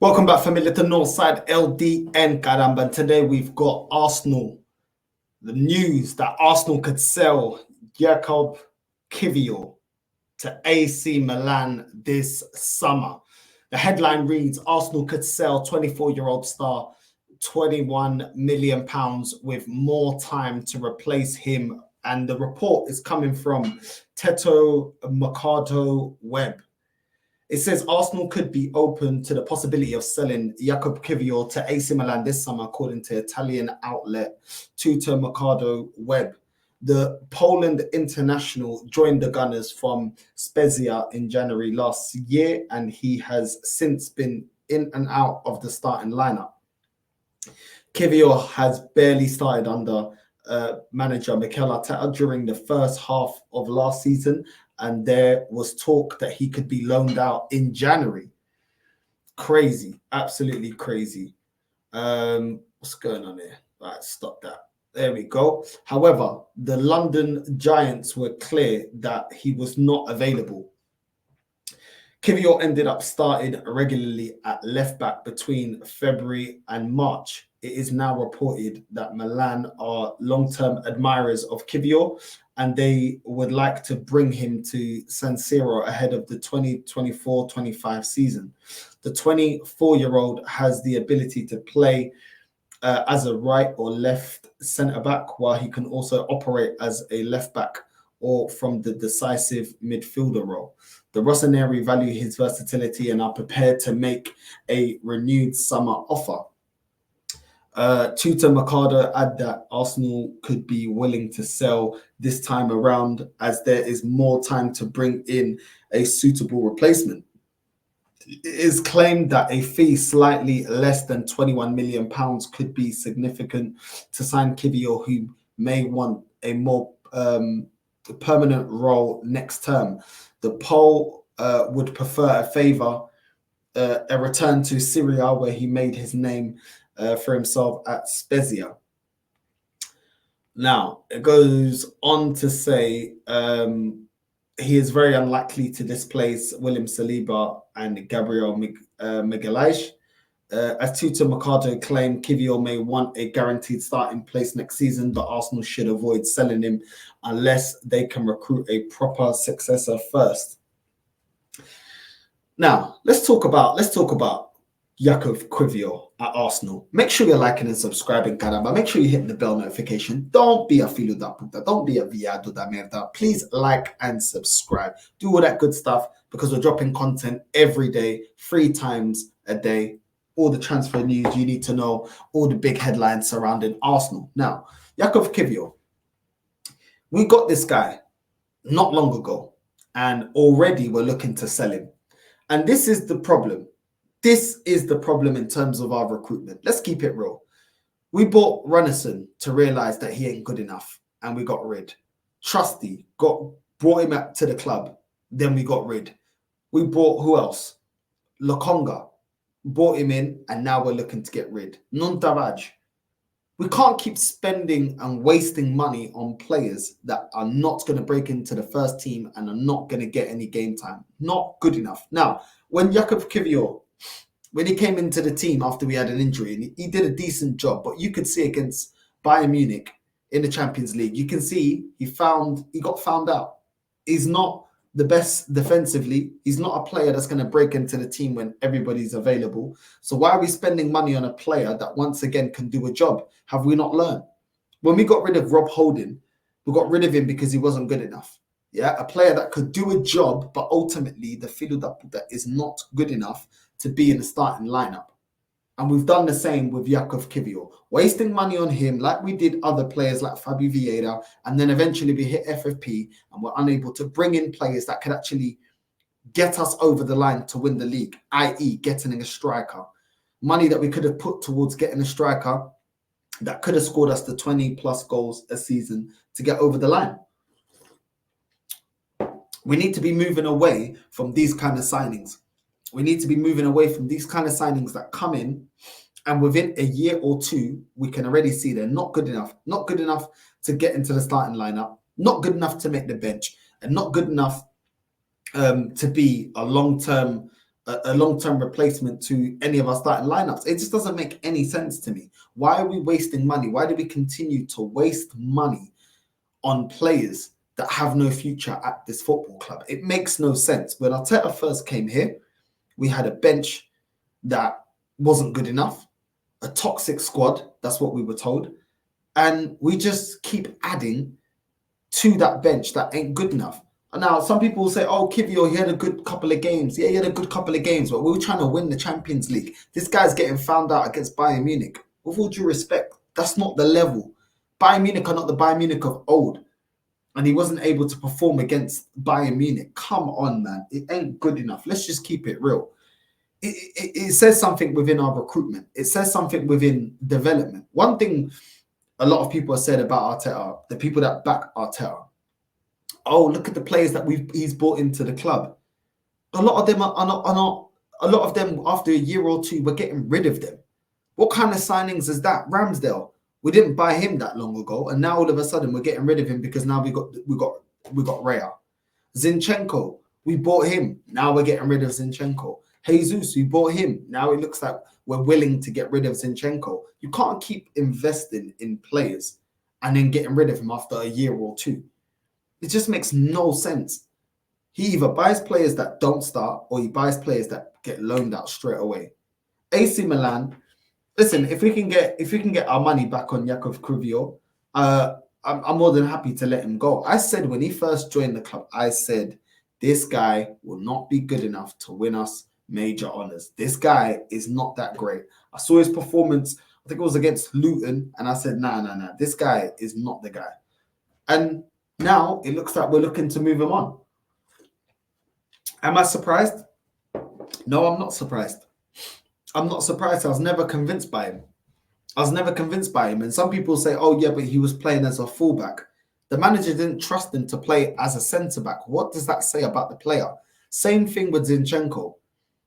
Welcome back, family, to Northside LDN, caramba. And today we've got Arsenal. The news that Arsenal could sell Jakob Kiwor to AC Milan this summer. The headline reads, Arsenal could sell 24-year-old star £21 million with more time to replace him. And the report is coming from Teto Mercado Web. It says Arsenal could be open to the possibility of selling Jakob Kiwor to AC Milan this summer, according to Italian outlet Teto Mercado Web. The Poland international joined the Gunners from Spezia in January last year, and he has since been in and out of the starting lineup. Kiwor has barely started under manager Mikel Arteta during the first half of last season, and there was talk that he could be loaned out in January. Crazy, absolutely crazy. What's going on here? Right, stop that. There we go. However, the London Giants were clear that he was not available. Kiwor ended up starting regularly at left back between February and March. It is now reported that Milan are long-term admirers of Kiwor, and they would like to bring him to San Siro ahead of the 2024-25 season. The 24-year-old has the ability to play as a right or left centre-back, while he can also operate as a left-back or from the decisive midfielder role. The Rossoneri value his versatility and are prepared to make a renewed summer offer. Teto Mercado add that Arsenal could be willing to sell this time around, as there is more time to bring in a suitable replacement. It is claimed that a fee slightly less than £21 million could be significant to sign Kiwor, who may want a more permanent role next term. The Pole would prefer a return to Syria, where he made his name for himself at Spezia. Now, it goes on to say he is very unlikely to displace William Saliba and Gabriel Magalhaes. As Teto Mercado claimed, Kiwor may want a guaranteed starting place next season, but Arsenal should avoid selling him unless they can recruit a proper successor first. Now, let's talk about Jakob Kiwor at Arsenal. Make sure you're liking and subscribing, caramba. Make sure you hit the bell notification. Don't be a filho da puta. Don't be a viado da merda. Please like and subscribe. Do all that good stuff, because we're dropping content every day, 3 times a day. All the transfer news you need to know, all the big headlines surrounding Arsenal. Now, Jakob Kiwor. We got this guy not long ago, and already we're looking to sell him. And this is the problem. This is the problem in terms of our recruitment. Let's keep it real. We bought Runnison to realize that he ain't good enough, and we got rid. Trusty brought him up to the club, then we got rid. We bought who else? Lokonga, brought him in, and now we're looking to get rid. Nuntaraj. We can't keep spending and wasting money on players that are not going to break into the first team and are not going to get any game time. Not good enough. Now, when Jakob Kiwor, when he came into the team after we had an injury, and he did a decent job, but you could see against Bayern Munich in the Champions League, you can see he got found out. He's not the best defensively. He's not a player that's going to break into the team when everybody's available. So why are we spending money on a player that once again can do a job? Have we not learned? When we got rid of Rob Holding, we got rid of him because he wasn't good enough. Yeah, a player that could do a job, but ultimately the filho da puta is not good enough to be in the starting lineup. And we've done the same with Jakob Kiwor, wasting money on him like we did other players like Fabio Vieira, and then eventually we hit FFP and we're unable to bring in players that could actually get us over the line to win the league, i.e. getting a striker. Money that we could have put towards getting a striker that could have scored us the 20 plus goals a season to get over the line. We need to be moving away from these kind of signings. We need to be moving away from these kind of signings that come in, and within a year or two, we can already see they're not good enough. Not good enough to get into the starting lineup, not good enough to make the bench, and not good enough to be a long-term a long-term replacement to any of our starting lineups. It just doesn't make any sense to me. Why are we wasting money? Why do we continue to waste money on players that have no future at this football club? It makes no sense. When Arteta first came here, we had a bench that wasn't good enough, a toxic squad, that's what we were told. And we just keep adding to that bench that ain't good enough. Now, some people will say, oh, Kiwor, he had a good couple of games. Yeah, he had a good couple of games, but we were trying to win the Champions League. This guy's getting found out against Bayern Munich. With all due respect, that's not the level. Bayern Munich are not the Bayern Munich of old. And he wasn't able to perform against Bayern Munich. Come on, man. It ain't good enough. Let's just keep it real. It says something within our recruitment. It says something within development. One thing a lot of people have said about Arteta, the people that back Arteta, oh, look at the players that he's brought into the club. A lot of them are not. A lot of them, after a year or two, we're getting rid of them. What kind of signings is that? Ramsdale, we didn't buy him that long ago, and now all of a sudden we're getting rid of him because now we got Raya. Zinchenko, we bought him. Now we're getting rid of Zinchenko. Jesus, we bought him. Now it looks like we're willing to get rid of Zinchenko. You can't keep investing in players and then getting rid of him after a year or two. It just makes no sense. He either buys players that don't start or he buys players that get loaned out straight away. AC Milan, listen, if we can get our money back on Jakub Kiwor, I'm more than happy to let him go. I said when he first joined the club, I said this guy will not be good enough to win us major honors. This guy is not that great. I saw his performance, I think it was against Luton, and I said, nah, this guy is not the guy. And now it looks like we're looking to move him on. Am I surprised? No, I'm not surprised. I'm not surprised. I was never convinced by him. And some people say, oh, yeah, but he was playing as a fullback. The manager didn't trust him to play as a centre-back. What does that say about the player? Same thing with Zinchenko.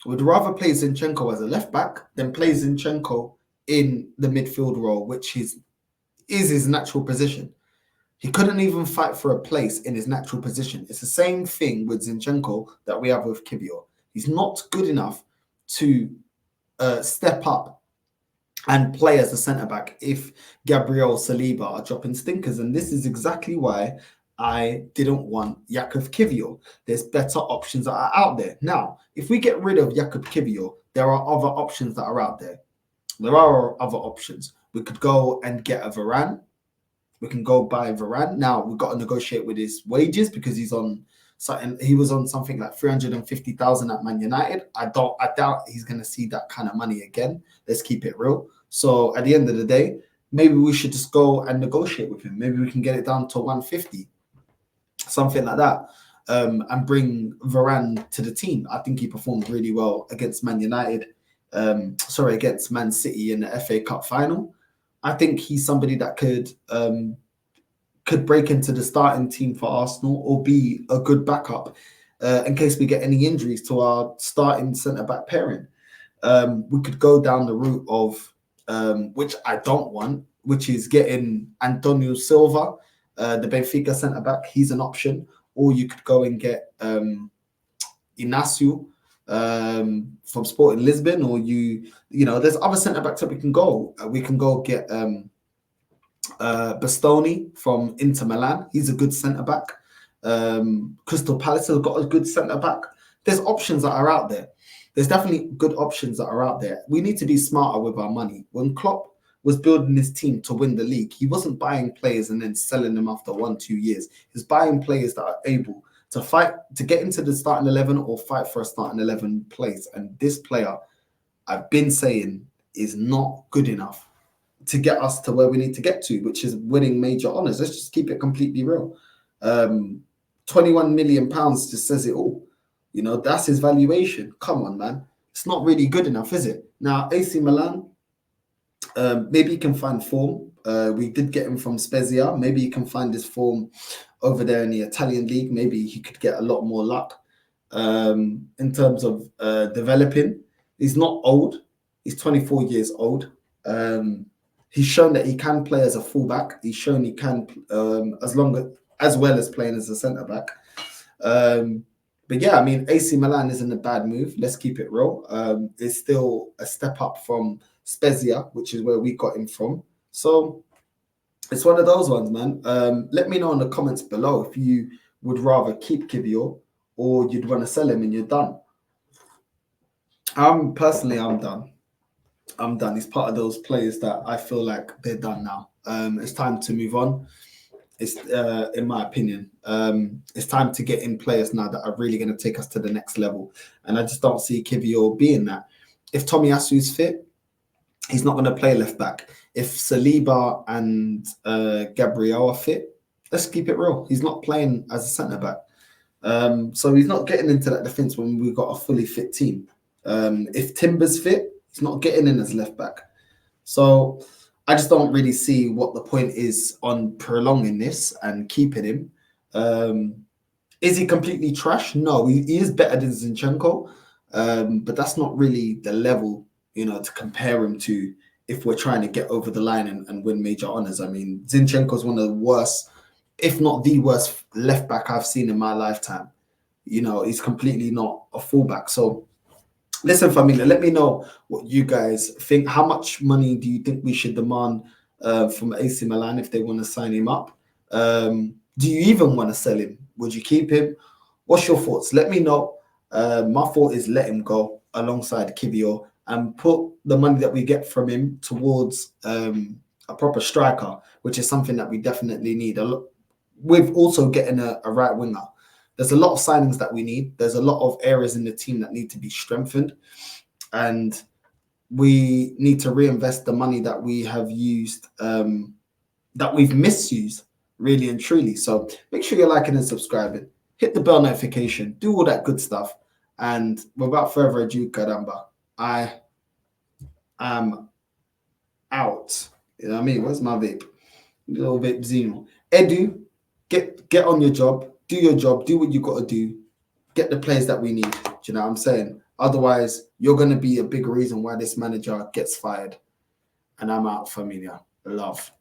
Would rather play Zinchenko as a left-back than play Zinchenko in the midfield role, which is his natural position. He couldn't even fight for a place in his natural position. It's the same thing with Zinchenko that we have with Kiwor. He's not good enough to step up and play as a centre-back if Gabriel Saliba are dropping stinkers. And this is exactly why I didn't want Jakub Kiwor. There's better options that are out there. Now, if we get rid of Jakub Kiwor, there are other options that are out there. There are other options. We could go and get a Varane. We can go buy Varane. Now, we've got to negotiate with his wages because he was on something like 350,000 at Man United. I doubt he's going to see that kind of money again. Let's keep it real. So at the end of the day, maybe we should just go and negotiate with him. Maybe we can get it down to 150, something like that, and bring Varane to the team. I think he performed really well against Man United. Against Man City in the FA Cup final. I think he's somebody that could break into the starting team for Arsenal or be a good backup in case we get any injuries to our starting centre-back pairing. We could go down the route of, which I don't want, which is getting Antonio Silva, the Benfica centre-back. He's an option. Or you could go and get Inacio from Sporting Lisbon, or there's other centre-backs that we can go. We can go get Bastoni from Inter Milan. He's a good centre-back. Crystal Palace has got a good centre-back. There's options that are out there. There's definitely good options that are out there. We need to be smarter with our money. When Klopp was building his team to win the league, he wasn't buying players and then selling them after 1-2 years. He's buying players that are able to fight to get into the starting 11 or fight for a starting 11 place. And this player, I've been saying, is not good enough to get us to where we need to get to, which is winning major honours. Let's just keep it completely real. 21 million pounds just says it all. That's his valuation. Come on, man. It's not really good enough, is it? Now, AC Milan, maybe he can find form. We did get him from Spezia. Maybe he can find his form over there in the Italian league. Maybe he could get a lot more luck in terms of developing. He's not old. He's 24 years old. He's shown that he can play as a fullback. He's shown he can, as well as playing as a centre-back. But yeah, I mean, AC Milan isn't a bad move. Let's keep it real. It's still a step up from Spezia, which is where we got him from. So it's one of those ones, man. Let me know in the comments below if you would rather keep Kiwor or you'd want to sell him and you're done. Personally, I'm done. I'm done. He's part of those players that I feel like they're done now. It's time to move on. It's in my opinion, it's time to get in players now that are really going to take us to the next level. And I just don't see Kiwor being that. If Tomiyasu's fit, he's not going to play left back. If Saliba and Gabriel are fit, let's keep it real. He's not playing as a centre back. So he's not getting into that defence when we've got a fully fit team. If Timber's fit, he's not getting in as left back. So I just don't really see what the point is on prolonging this and keeping him. Is he completely trash? No, he is better than Zinchenko, but that's not really the level, to compare him to if we're trying to get over the line and win major honours. I mean, Zinchenko is one of the worst, if not the worst left back I've seen in my lifetime. He's completely not a fullback. So listen, familia, let me know what you guys think. How much money do you think we should demand from AC Milan if they want to sign him up? Do you even want to sell him? Would you keep him? What's your thoughts? Let me know. My thought is let him go alongside Kiwor and put the money that we get from him towards a proper striker, which is something that we definitely need. With also getting a right winger. There's a lot of signings that we need. There's a lot of areas in the team that need to be strengthened. And we need to reinvest the money that we have used, that we've misused, really and truly. So make sure you're liking and subscribing. Hit the bell notification. Do all that good stuff. And without further ado, Karamba, I am out. You know what I mean? Where's my vape? Little vape Zeno. Edu, get on your job. Do your job. Do what you got to do. Get the players that we need. Do you know what I'm saying? Otherwise, you're going to be a big reason why this manager gets fired. And I'm out, familia. Love.